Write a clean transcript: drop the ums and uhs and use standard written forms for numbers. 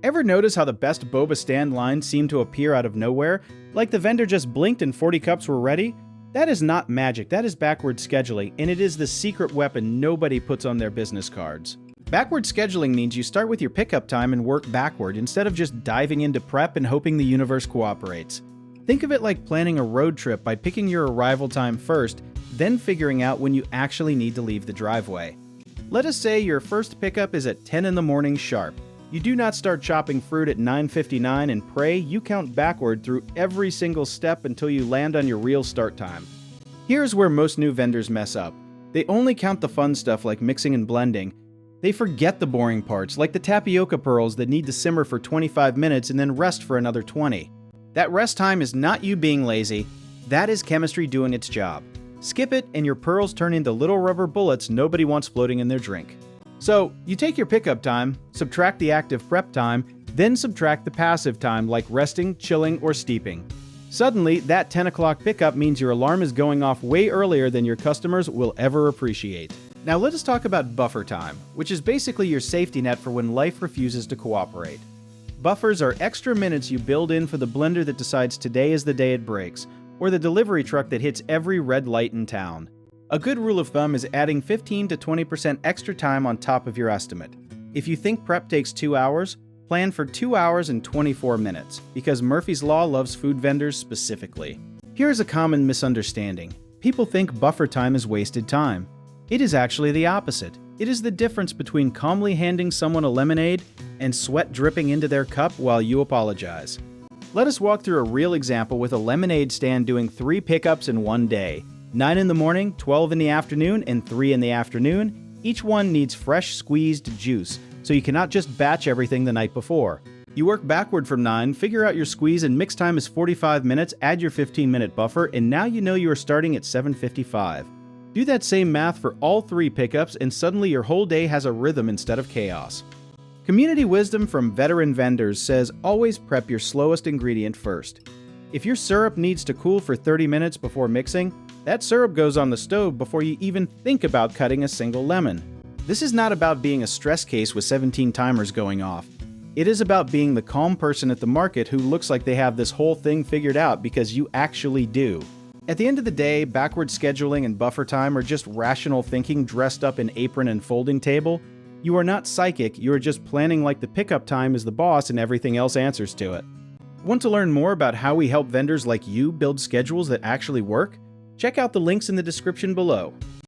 Ever notice how the best boba stand lines seem to appear out of nowhere? Like the vendor just blinked and 40 cups were ready? That is not magic, that is backward scheduling, and it is the secret weapon nobody puts on their business cards. Backward scheduling means you start with your pickup time and work backward instead of just diving into prep and hoping the universe cooperates. Think of it like planning a road trip by picking your arrival time first, then figuring out when you actually need to leave the driveway. Let us say your first pickup is at 10 in the morning sharp. You do not start chopping fruit at 9:59 and pray, you count backward through every single step until you land on your real start time. Here's where most new vendors mess up. They only count the fun stuff like mixing and blending. They forget the boring parts, like the tapioca pearls that need to simmer for 25 minutes and then rest for another 20. That rest time is not you being lazy, that is chemistry doing its job. Skip it and your pearls turn into little rubber bullets nobody wants floating in their drink. So, you take your pickup time, subtract the active prep time, then subtract the passive time like resting, chilling, or steeping. Suddenly, that 10 o'clock pickup means your alarm is going off way earlier than your customers will ever appreciate. Now let us talk about buffer time, which is basically your safety net for when life refuses to cooperate. Buffers are extra minutes you build in for the blender that decides today is the day it breaks, or the delivery truck that hits every red light in town. A good rule of thumb is adding 15 to 20% extra time on top of your estimate. If you think prep takes 2 hours, plan for 2 hours and 24 minutes, because Murphy's Law loves food vendors specifically. Here's a common misunderstanding. People think buffer time is wasted time. It is actually the opposite. It is the difference between calmly handing someone a lemonade and sweat dripping into their cup while you apologize. Let us walk through a real example with a lemonade stand doing 3 pickups in one day. 9 in the morning, 12 in the afternoon, and 3 in the afternoon. Each one needs fresh squeezed juice, so you cannot just batch everything the night before. You work backward from 9, figure out your squeeze and mix time is 45 minutes, add your 15-minute buffer, and now you know you are starting at 7:55. Do that same math for all 3 pickups and suddenly your whole day has a rhythm instead of chaos. Community wisdom from veteran vendors says always prep your slowest ingredient first. If your syrup needs to cool for 30 minutes before mixing, that syrup goes on the stove before you even think about cutting a single lemon. This is not about being a stress case with 17 timers going off. It is about being the calm person at the market who looks like they have this whole thing figured out because you actually do. At the end of the day, backward scheduling and buffer time are just rational thinking dressed up in apron and folding table. You are not psychic, you are just planning like the pickup time is the boss and everything else answers to it. Want to learn more about how we help vendors like you build schedules that actually work? Check out the links in the description below.